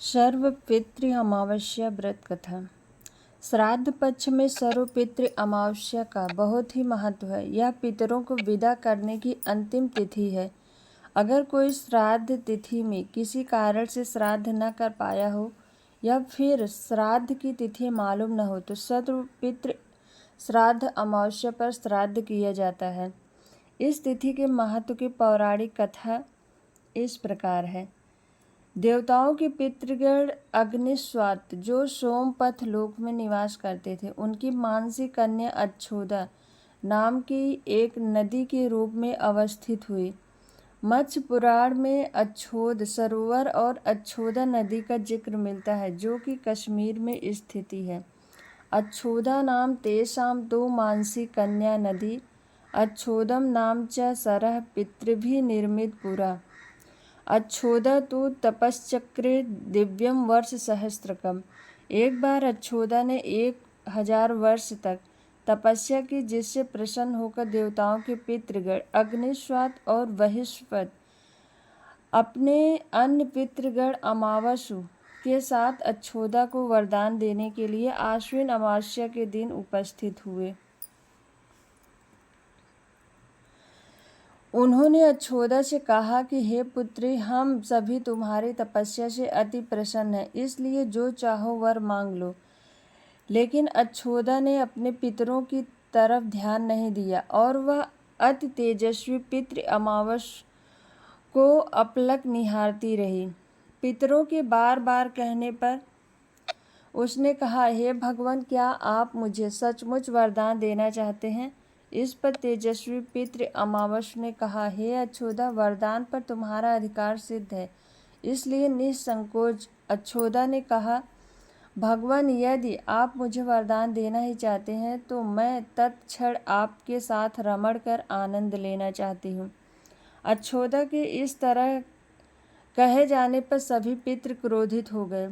सर्वपितृ अमावस्या व्रत कथा। श्राद्ध पक्ष में सर्वपितृ अमावस्या का बहुत ही महत्व है। यह पितरों को विदा करने की अंतिम तिथि है। अगर कोई श्राद्ध तिथि में किसी कारण से श्राद्ध न कर पाया हो या फिर श्राद्ध की तिथि मालूम न हो तो सर्वपितृ श्राद्ध अमावस्या पर श्राद्ध किया जाता है। इस तिथि के महत्व की पौराणिक कथा इस प्रकार है। देवताओं के पितृगण अग्निस्वात जो सोमपथ लोक में निवास करते थे, उनकी मानसी कन्या अच्छोदा नाम की एक नदी के रूप में अवस्थित हुई। मत्स्य पुराण में अच्छोद सरोवर और अच्छोदा नदी का जिक्र मिलता है, जो कि कश्मीर में स्थित है। अच्छोदा नाम तेषां तो मानसी कन्या नदी अच्छोदम नाम च सरः पितृभिः निर्मित पुरा। अच्छोदा तो तपश्चक्रे दिव्यम वर्ष सहस्त्रकम। एक बार अच्छोदा ने 1000 वर्ष तक तपस्या की, जिससे प्रसन्न होकर देवताओं के पितृगण अग्निस्वात और वहिष्वत अपने अन्य पितृगण अमावसु के साथ अच्छोदा को वरदान देने के लिए आश्विन अमावस्या के दिन उपस्थित हुए। उन्होंने अच्छोदा से कहा कि हे पुत्री, हम सभी तुम्हारी तपस्या से अति प्रसन्न हैं, इसलिए जो चाहो वर मांग लो। लेकिन अच्छोदा ने अपने पितरों की तरफ ध्यान नहीं दिया और वह अति तेजस्वी पितृ अमावस को अपलक निहारती रही। पितरों के बार बार कहने पर उसने कहा, हे भगवान, क्या आप मुझे सचमुच वरदान देना चाहते हैं? इस पर तेजस्वी पितृ अमावस ने कहा, हे अच्छोदा, वरदान पर तुम्हारा अधिकार सिद्ध है, इसलिए निसंकोच। अच्छोदा ने कहा, भगवान, यदि आप मुझे वरदान देना ही चाहते हैं तो मैं तत्क्षण आपके साथ रमण कर आनंद लेना चाहती हूँ। अच्छोदा के इस तरह कहे जाने पर सभी पितृ क्रोधित हो गए।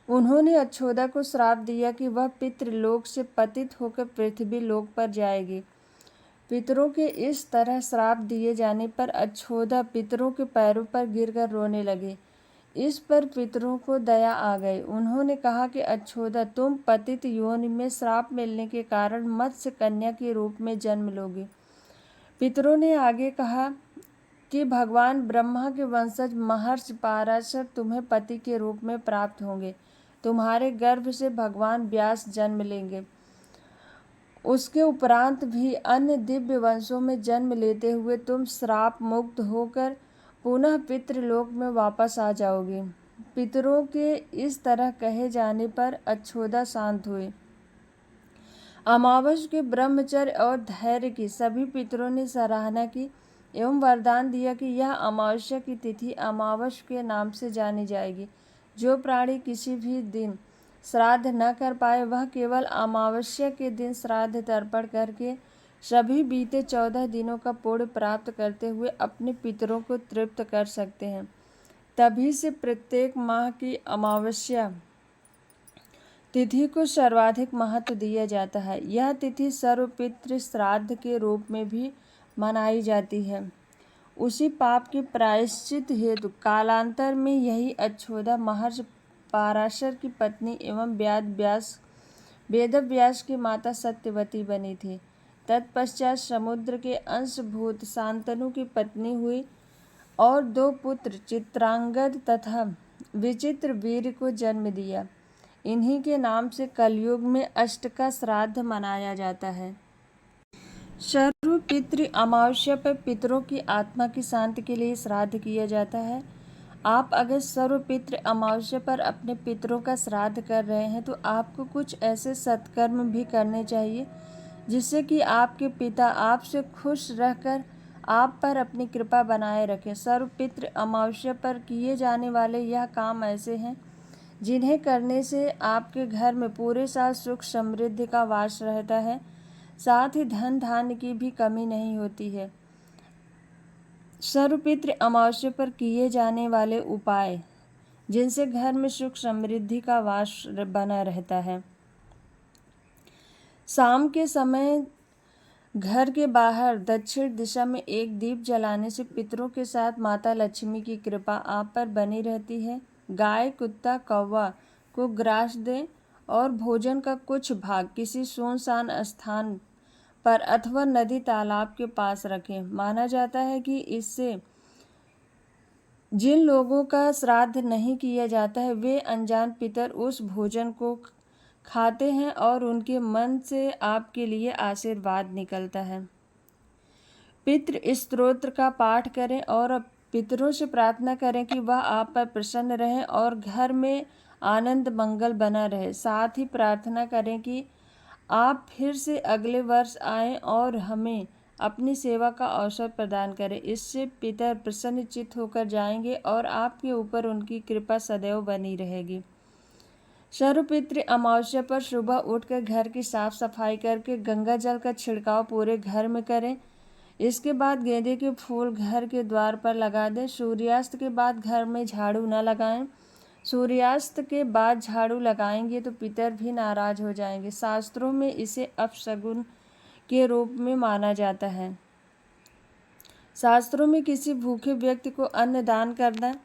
उन्होंने अच्छोदा को श्राप दिया कि वह पितृलोक से पतित होकर पृथ्वी लोक पर जाएगी। पितरों के इस तरह श्राप दिए जाने पर अच्छोदा पितरों के पैरों पर गिरकर रोने लगे। इस पर पितरों को दया आ गई। उन्होंने कहा कि अच्छोदा, तुम पतित योनि में श्राप मिलने के कारण मत्स्य कन्या के रूप में जन्म लोगे। पितरों ने आगे कहा कि भगवान ब्रह्मा के वंशज महर्षि पराशर तुम्हें पति के रूप में प्राप्त होंगे। तुम्हारे गर्भ से भगवान व्यास जन्म लेंगे। उसके उपरांत भी अन्य दिव्य वंशों में जन्म लेते हुए तुम श्राप मुक्त होकर पुनः पितृलोक में वापस आ जाओगे। पितरों के इस तरह कहे जाने पर अच्छोदा शांत हुए। अमावस के ब्रह्मचर्य और धैर्य की सभी पितरों ने सराहना की एवं वरदान दिया कि यह अमावस्या की तिथि अमावस के नाम से जानी जाएगी। जो प्राणी किसी भी दिन श्राद्ध न कर पाए, वह केवल अमावस्या के दिन श्राद्ध तर्पण करके सभी बीते 14 दिनों का पुण्य प्राप्त करते हुए अपने पितरों को तृप्त कर सकते हैं। तभी से प्रत्येक माह की अमावस्या तिथि को सर्वाधिक महत्व दिया जाता है। यह तिथि सर्वपितृ श्राद्ध के रूप में भी मनाई जाती है। उसी पाप के प्रायश्चित हेतु कालांतर में यही अच्छोदा महर्षि पराशर की पत्नी एवं वेदव्यास की माता सत्यवती बनी थी। तत्पश्चात समुद्र के अंशभूत शांतनु की पत्नी हुई और 2 पुत्र चित्रांगद तथा विचित्र वीर को जन्म दिया। इन्हीं के नाम से कलयुग में अष्टका श्राद्ध मनाया जाता है। सर्वपितृ अमावस्या पर पितरों की आत्मा की शांति के लिए श्राद्ध किया जाता है। आप अगर सर्वपितृ अमावस्या पर अपने पितरों का श्राद्ध कर रहे हैं तो आपको कुछ ऐसे सत्कर्म भी करने चाहिए जिससे कि आपके पिता आपसे खुश रहकर आप पर अपनी कृपा बनाए रखें। सर्वपितृ अमावस्या पर किए जाने वाले यह काम ऐसे हैं जिन्हें करने से आपके घर में पूरे साल सुख समृद्धि का वास रहता है, साथ ही धन धान्य की भी कमी नहीं होती है। सर्वपितृ अमावस्या पर किए जाने वाले उपाय जिनसे घर में सुख समृद्धि का वास बना रहता है। शाम के समय घर के बाहर दक्षिण दिशा में एक दीप जलाने से पितरों के साथ माता लक्ष्मी की कृपा आप पर बनी रहती है। गाय, कुत्ता, कौवा को ग्रास दें और भोजन का कुछ भाग किसी सुनसान स्थान पर अथवा नदी तालाब के पास रखें। माना जाता है कि इससे जिन लोगों का श्राद्ध नहीं किया जाता है वे अनजान पितर उस भोजन को खाते हैं और उनके मन से आपके लिए आशीर्वाद निकलता है। पितृ स्तोत्र का पाठ करें और पितरों से प्रार्थना करें कि वह आप पर प्रसन्न रहें और घर में आनंद मंगल बना रहे। साथ ही प्रार्थना करें कि आप फिर से अगले वर्ष आएं और हमें अपनी सेवा का अवसर प्रदान करें। इससे पितर प्रसन्नचित्त होकर जाएंगे और आपके ऊपर उनकी कृपा सदैव बनी रहेगी। सर्वपितृ अमावस्या पर सुबह उठकर घर की साफ सफाई करके गंगा जल का छिड़काव पूरे घर में करें। इसके बाद गेंदे के फूल घर के द्वार पर लगा दें। सूर्यास्त के बाद घर में झाड़ू न लगाएं। सूर्यास्त के बाद झाड़ू लगाएंगे तो पितर भी नाराज हो जाएंगे। शास्त्रों में इसे अपशगुन के रूप में माना जाता है। शास्त्रों में किसी भूखे व्यक्ति को अन्न दान करना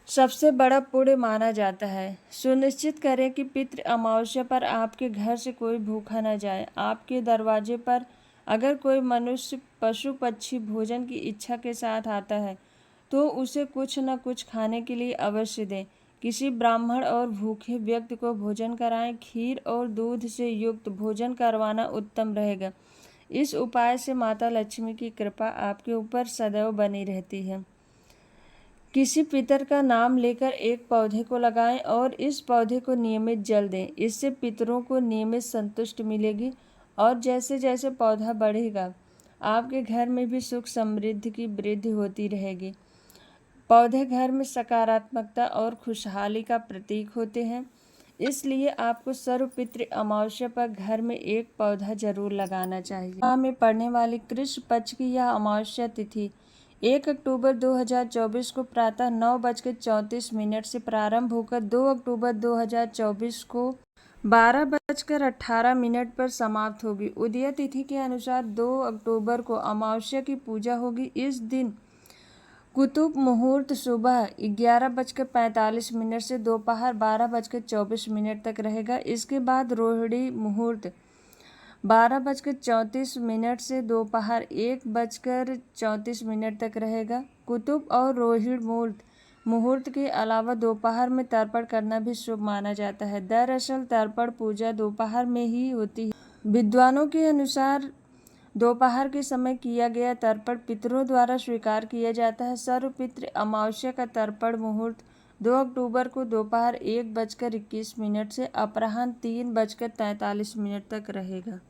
सबसे बड़ा पुण्य माना जाता है। सुनिश्चित करें कि पितृ अमावस्या पर आपके घर से कोई भूखा न जाए। आपके दरवाजे पर अगर कोई मनुष्य, पशु, पक्षी भोजन की इच्छा के साथ आता है तो उसे कुछ न कुछ खाने के लिए अवश्य दें। किसी ब्राह्मण और भूखे व्यक्ति को भोजन कराएं। खीर और दूध से युक्त भोजन करवाना उत्तम रहेगा। इस उपाय से माता लक्ष्मी की कृपा आपके ऊपर सदैव बनी रहती है। किसी पितर का नाम लेकर एक पौधे को लगाएं और इस पौधे को नियमित जल दें। इससे पितरों को नियमित संतुष्टि मिलेगी और जैसे जैसे पौधा बढ़ेगा आपके घर में भी सुख समृद्धि की वृद्धि होती रहेगी। पौधे घर में सकारात्मकता और खुशहाली का प्रतीक होते हैं, इसलिए आपको सर्वपितृ अमावस्या पर घर में एक पौधा जरूर लगाना चाहिए। माह में पड़ने वाली कृष्ण पक्ष की यह अमावस्या तिथि 1 अक्टूबर 2024 को प्रातः 9:34 से प्रारंभ होकर 2 अक्टूबर 2024 को 12:18 पर समाप्त होगी। उदय तिथि के अनुसार 2 अक्टूबर को अमावस्या की पूजा होगी। इस दिन कुतुब मुहूर्त सुबह 11:45 से दोपहर 12:24 तक रहेगा। इसके बाद रोहिणी मुहूर्त 12:34 से दोपहर 1:34 तक रहेगा। कुतुब और रोहिणी मुहूर्त के अलावा दोपहर में तर्पण करना भी शुभ माना जाता है। दरअसल तर्पण पूजा दोपहर में ही होती है। विद्वानों के अनुसार दोपहर के समय किया गया तर्पण पितरों द्वारा स्वीकार किया जाता है। सर्वपितृ अमावस्या का तर्पण मुहूर्त 2 अक्टूबर को दोपहर 1:21 से अपराह्न 3:43 तक रहेगा।